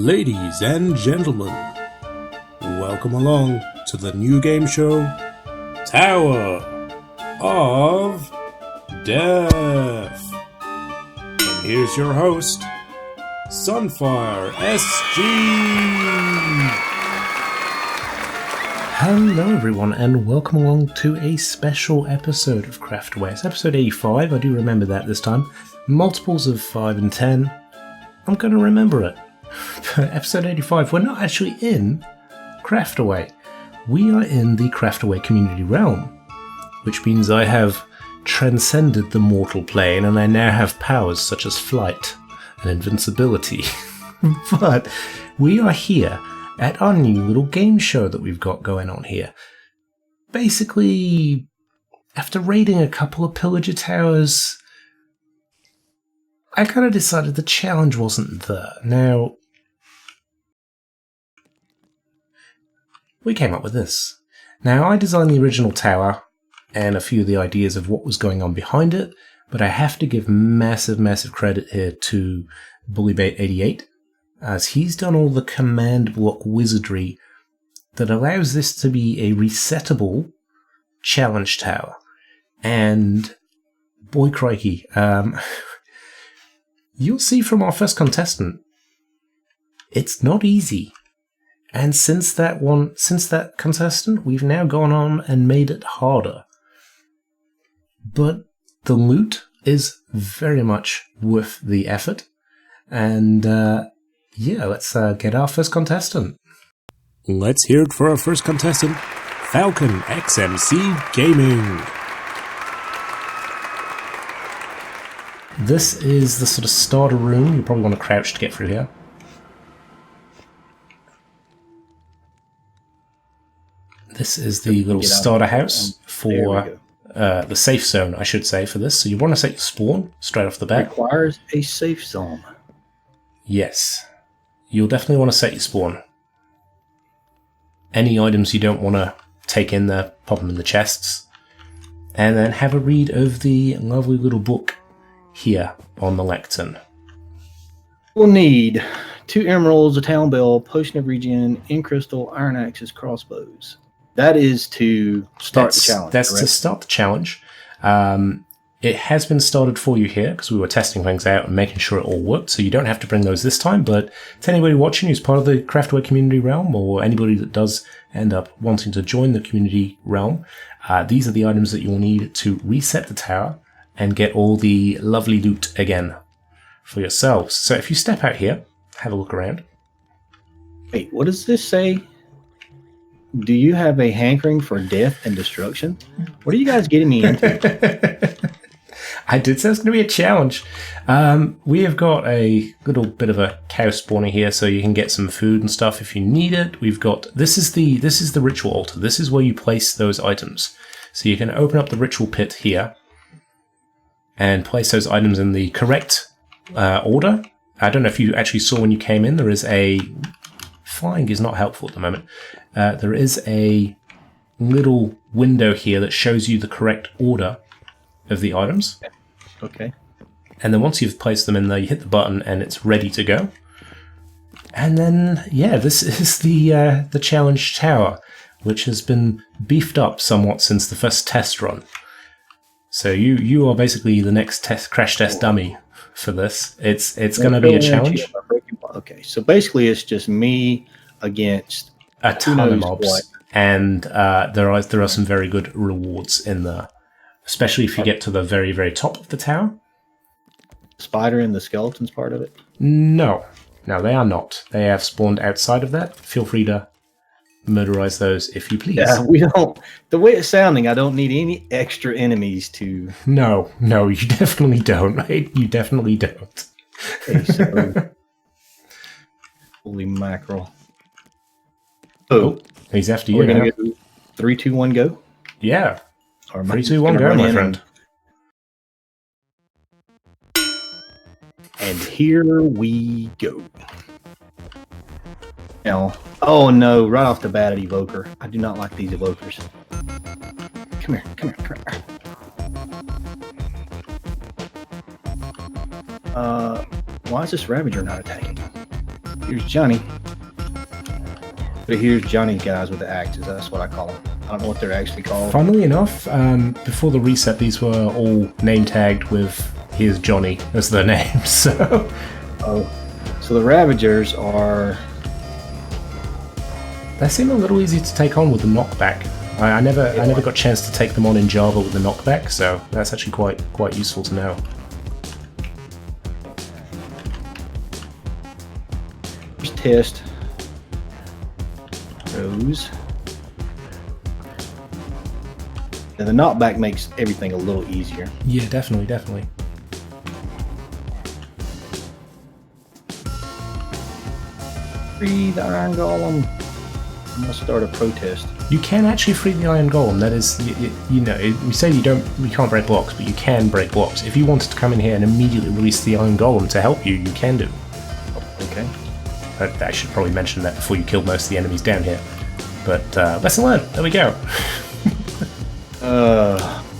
Ladies and gentlemen, welcome along to the new game show, Tower of Death. And here's your host, Sunfire SG. Hello everyone, and welcome along to a special episode of Craftaway. It's episode 85, I do remember that this time. Multiples of 5 and 10. I'm going to remember it. But episode 85, we're not actually in Craftaway. We are in the Craftaway Community Realm, which means I have transcended the mortal plane and I now have powers such as flight and invincibility. But we are here at our new little game show that we've got going on here. Basically, after raiding a couple of Pillager Towers, I kind of decided the challenge wasn't there. Now, we came up with this. Now, I designed the original tower and a few of the ideas of what was going on behind it, but I have to give massive credit here to Bullybait88, as he's done all the command block wizardry that allows this to be a resettable challenge tower. And boy crikey, you'll see from our first contestant, it's not easy. And since that contestant, we've now gone on and made it harder. But the loot is very much worth the effort. And yeah, let's get our first contestant. Let's hear it for our first contestant, Falcon XMC Gaming. This is the sort of starter room. You probably want to crouch to get through here. This is the little starter house for the safe zone, I should say, for this. So you want to set your spawn straight off the bat. Requires a safe zone. Yes. You'll definitely want to set your spawn. Any items you don't want to take in there, pop them in the chests. And then have a read of the lovely little book here on the lectern. We'll need 2 emeralds, a town bell, potion of regen, in crystal, iron axes, crossbows. That is to start the challenge. That's correct? to start the challenge. It has been started for you here because we were testing things out and making sure it all worked. So you don't have to bring those this time. But to anybody watching who's part of the Craftaway Community Realm, or anybody that does end up wanting to join the Community Realm, these are the items that you'll need to reset the tower and get all the lovely loot again for yourselves. So if you step out here, have a look around. Wait, what does this say? Do you have a hankering for death and destruction? What are you guys getting me into? I did say it's going to be a challenge. We have got a little bit of a cow spawner here, so you can get some food and stuff if you need it. We've got this is the ritual altar. This is where you place those items. So you can open up the ritual pit here and place those items in the correct order. I don't know if you actually saw when you came in. There is a flying is not helpful at the moment. There is a little window here that shows you the correct order of the items. Okay. And then once you've placed them in there, you hit the button and it's ready to go. And then, yeah, this is the challenge tower, which has been beefed up somewhat since the first test run. So you are basically the next crash test dummy for this. It's going to be a challenge. Okay, so basically it's just me against a ton of mobs, what? And there are some very good rewards in there, especially if you get to the very top of the tower. Spider and the skeletons part of it? No, they are not. They have spawned outside of that. Feel free to murderize those if you please. Yeah, we don't. The way it's sounding, I don't need any extra enemies to. No, you definitely don't. Right? You definitely don't. Okay, so holy mackerel! Oh, he's after you. We're gonna go 3, 2, 1, go. Yeah. 3, 2, 1, go, my friend. And here we go. Now, oh no! Right off the bat, an evoker. I do not like these evokers. Come here. Why is this Ravager not attacking? Here's Johnny. But here's Johnny guys with the axes. That's what I call them. I don't know what they're actually called. Funnily enough, before the reset, these were all name tagged with "Here's Johnny" as their name. So, so the Ravagers are. They seem a little easy to take on with the knockback. I never got a chance to take them on in Java with the knockback, so that's actually quite useful to know. Here's Test. Rose. And the knockback makes everything a little easier. Yeah, definitely. Free the Iron Golem. I'm gonna start a protest. You can actually free the Iron Golem. That is, you know, we say you can't break blocks, but you can break blocks. If you wanted to come in here and immediately release the Iron Golem to help you, you can do. Okay. I should probably mention that before you kill most of the enemies down here. But lesson learned. There we go.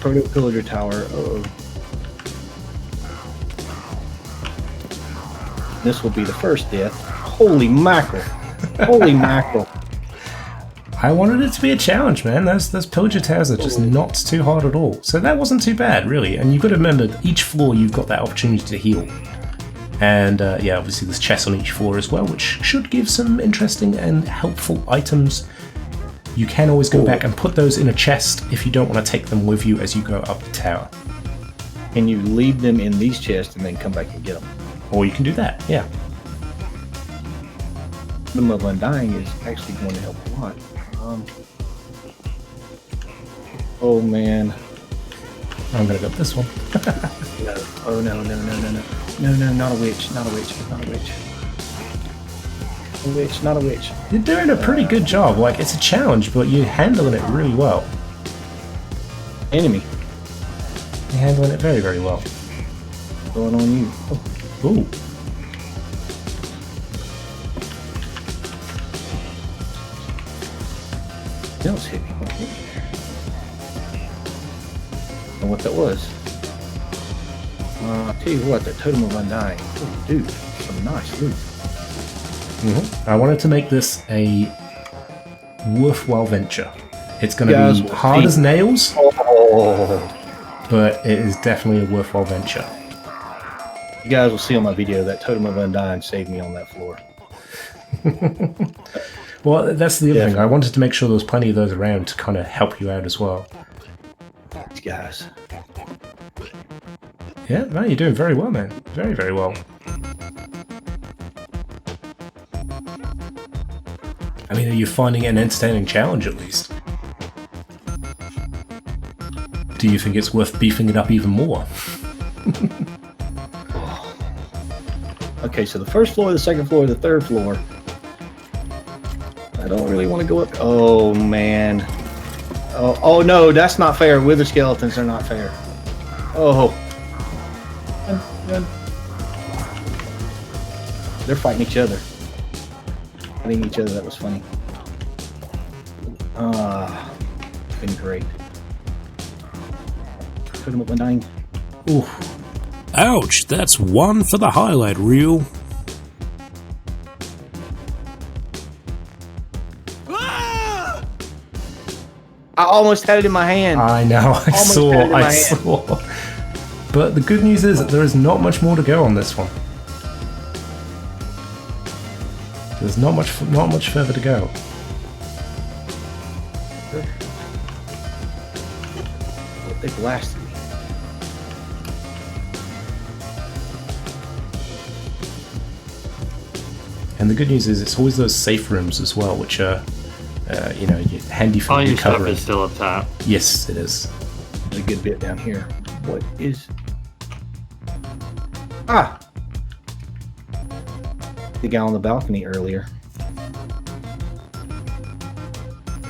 Pillager Tower. Uh-oh. This will be the first death. Holy mackerel. Holy mackerel. I wanted it to be a challenge, man. Those Pillager Towers are just not too hard at all. So that wasn't too bad, really. And you've got to remember, each floor you've got that opportunity to heal. And yeah, obviously there's chests on each floor as well, which should give some interesting and helpful items. You can always go back and put those in a chest if you don't want to take them with you as you go up the tower. And you leave them in these chests and then come back and get them. Or you can do that, yeah. The of Undying is actually going to help a lot. Oh man. I'm gonna go this one. No. Oh no, not a witch, not a witch. A witch, not a witch. You're doing a pretty good job. Like, it's a challenge, but you're handling it really well. Enemy. You're handling it very, very well. Going on you. Oh. Ooh. That was heavy. And what that was. I'll tell you what, that Totem of Undying. Oh, dude, some nice loot. I wanted to make this a worthwhile venture. It's going to be hard as nails, but it is definitely a worthwhile venture. You guys will see on my video that Totem of Undying saved me on that floor. Well, that's the other thing. I wanted to make sure there was plenty of those around to kind of help you out as well. These guys. Yeah, no, you're doing very well, man. Very, very well. I mean, are you finding it an entertaining challenge at least? Do you think it's worth beefing it up even more? Okay, so the first floor, the second floor, the third floor. I don't really want to go up. Oh, man. Oh no, that's not fair. Wither skeletons are not fair. Oh. Run. They're fighting each other. Fighting each other, that was funny. It's been great. Put him up and dying. Ooh. Ouch, that's one for the highlight reel. I almost had it in my hand. I know, I saw. But the good news is that there is not much more to go on this one. There's not much further to go. They blasted me. And the good news is it's always those safe rooms as well, which are, you know, handy for all your recovery. stuff is still up top. Yes, it is. There's a good bit down here. What is... Ah! The guy on the balcony earlier.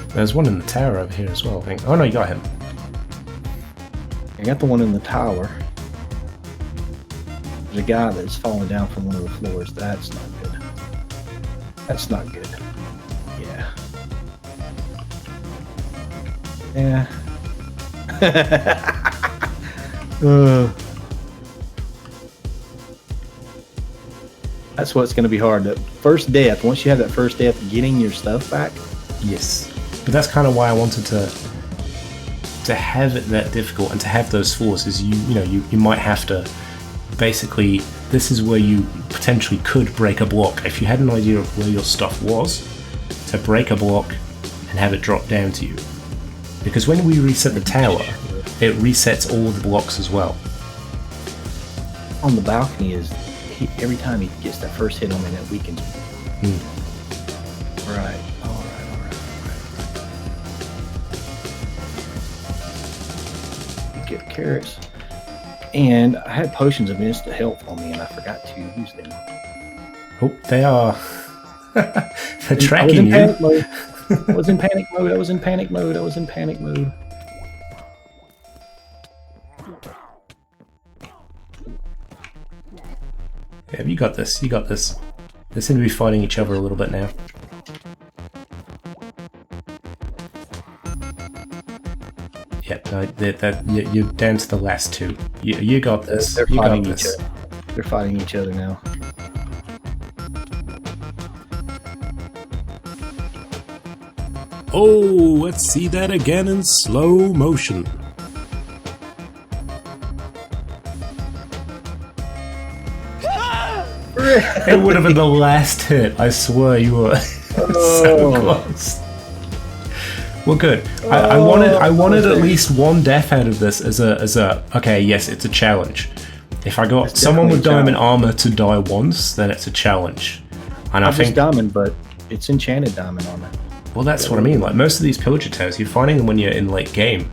There's one in the tower over here as well, I think. Oh no, you got him. I got the one in the tower. There's a guy that's falling down from one of the floors. That's not good. That's not good. Yeah. Yeah. That's what's going to be hard. The first death, once you have that first death, getting your stuff back. Yes. But that's kind of why I wanted to have it that difficult and to have those forces. You might have to basically, this is where you potentially could break a block. If you had an idea of where your stuff was, to break a block and have it drop down to you. Because when we reset the tower, it resets all the blocks as well. On the balcony is, every time he gets that first hit on me, that weakens me. Right. All right. Get carrots. And I had potions of instant health on me, and I forgot to use them. Oh, they are. They're tracking you. I was in panic mode. Yeah, you got this. They seem to be fighting each other a little bit now. Yep, you're down to the last two. You got this. They're fighting each other. They're fighting each other now. Oh, let's see that again in slow motion. It would have been the last hit. I swear you were so close. Well, good. I wanted at least one death out of this as a okay. Yes, it's a challenge. If I got someone with diamond armor to die once, then it's a challenge. And I think diamond, but it's enchanted diamond armor. Well, that's what I mean. Like most of these pillager towers, you're finding them when you're in late game,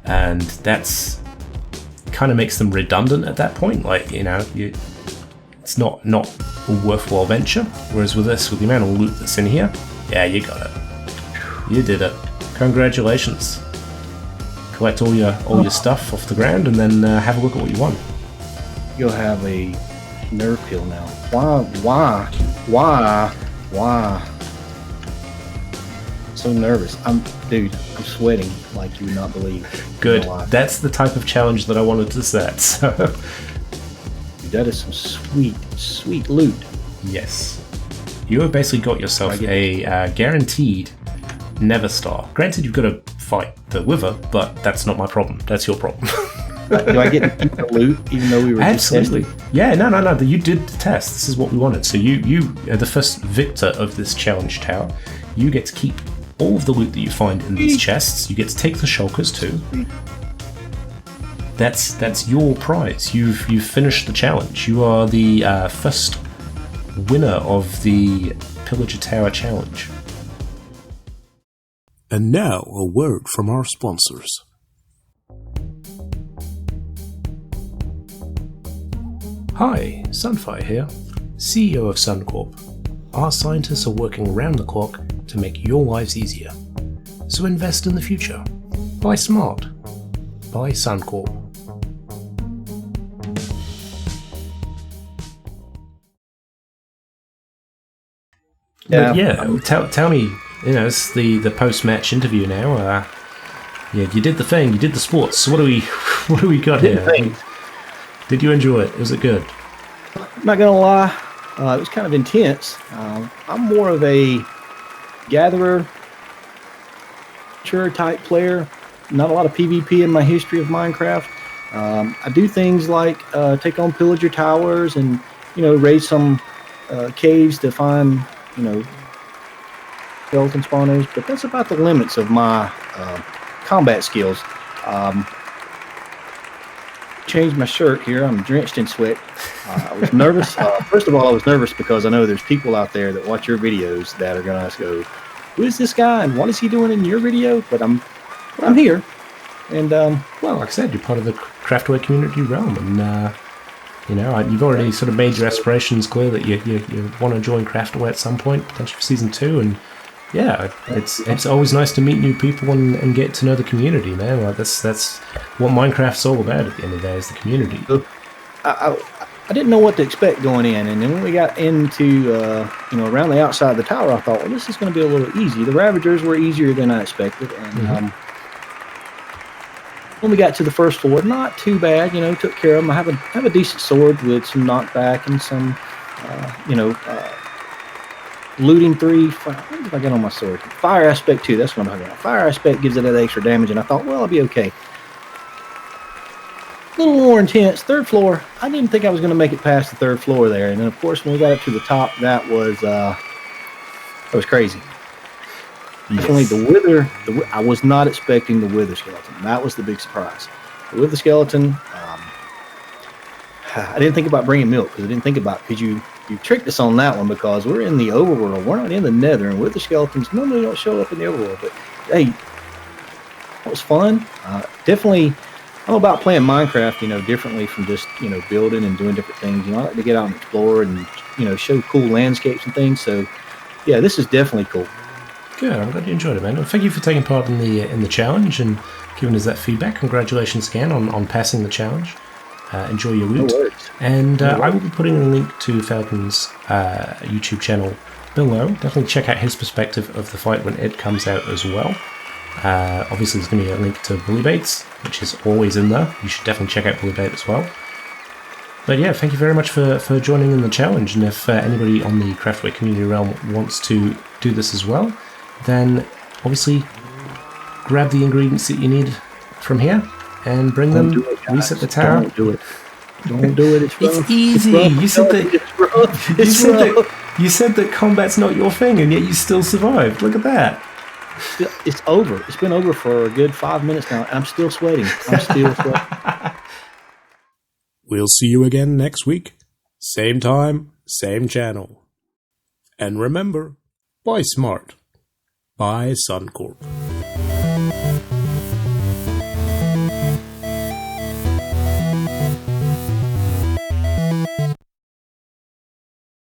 and that's kind of makes them redundant at that point. Like it's not a worthwhile venture. Whereas with this, with the amount of loot that's in here, yeah, you got it. You did it. Congratulations. Collect all your stuff off the ground, and then have a look at what you won. You'll have a nerve pill now. Why? So nervous. I'm sweating like you would not believe. Good. That's the type of challenge that I wanted to set. So dude, that is some sweet loot. Yes. You have basically got yourself a guaranteed Never Star. Granted, you've got to fight the Wither, but that's not my problem. That's your problem. Do I get to keep the loot even though we were Absolutely. Yeah, no. You did the test. This is what we wanted. So you are the first victor of this challenge tower. You get to keep all of the loot that you find in these chests. You get to take the shulkers too. That's your prize. You've finished the challenge. You are the first winner of the Pillager Tower challenge. And now a word from our sponsors. Hi, Sunfire here, CEO of Suncorp. Our scientists are working around the clock to make your lives easier. So invest in the future. Buy smart. Buy Suncorp. Tell me, it's the post-match interview now. You did the thing, you did the sports. So what do we got here? Did you enjoy it? Was it good? I'm not gonna lie, it was kind of intense. I'm more of a gatherer, mature type player. Not a lot of PvP in my history of Minecraft. I do things like take on pillager towers and raid some caves to find skeleton spawners, but that's about the limits of my combat skills. Changed my shirt here. I'm drenched in sweat. I was nervous. First of all, I was nervous because I know there's people out there that watch your videos that are going to go, who is this guy and what is he doing in your video? But I'm here. And well, like I said, you're part of the Craftaway Community Realm, and you've already sort of made your aspirations clear that you want to join Craftaway at some point, potentially for season 2, and yeah, it's always nice to meet new people and get to know the community, man. Like that's what Minecraft's all about at the end of the day, is the community. I didn't know what to expect going in, and then when we got into around the outside of the tower, I thought, well, this is going to be a little easy. The Ravagers were easier than I expected, and when we got to the first floor, not too bad. Took care of them. I have a decent sword with some knockback and some Looting 3. What did I get on my sword? Fire aspect 2. That's what I'm talking about. Fire aspect gives it that extra damage, and I thought, well, I'll be okay. A little more intense. Third floor. I didn't think I was going to make it past the third floor there, and then of course when we got up to the top, that was crazy. Yes. Definitely the wither. I was not expecting the wither skeleton. That was the big surprise. The wither skeleton. I didn't think about bringing milk because you tricked us on that one because we're in the overworld. We're not in the nether, and wither skeletons normally don't show up in the overworld. But hey, that was fun. Definitely. I'm about playing Minecraft, differently from just, building and doing different things. I like to get out and explore and, show cool landscapes and things. So, yeah, this is definitely cool. Good. I'm glad you enjoyed it, man. Well, thank you for taking part in the challenge and giving us that feedback. Congratulations again on passing the challenge. Enjoy your loot. No worries. And I will be putting a link to Falcon's YouTube channel below. Definitely check out his perspective of the fight when it comes out as well. Obviously, there's going to be a link to Bully Baits, which is always in there. You should definitely check out Bully Bait as well. But yeah, thank you very much for joining in the challenge. And if anybody on the Craftaway Community Realm wants to do this as well, then obviously grab the ingredients that you need from here and bring them. Reset the tower. Don't do it. Don't do it. It's rough. It's easy. You said that. You said that combat's not your thing, and yet you still survived. Look at that. It's over. It's been over for a good 5 minutes now. I'm still sweating. We'll see you again next week. Same time, same channel. And remember, buy smart. Buy Suncorp.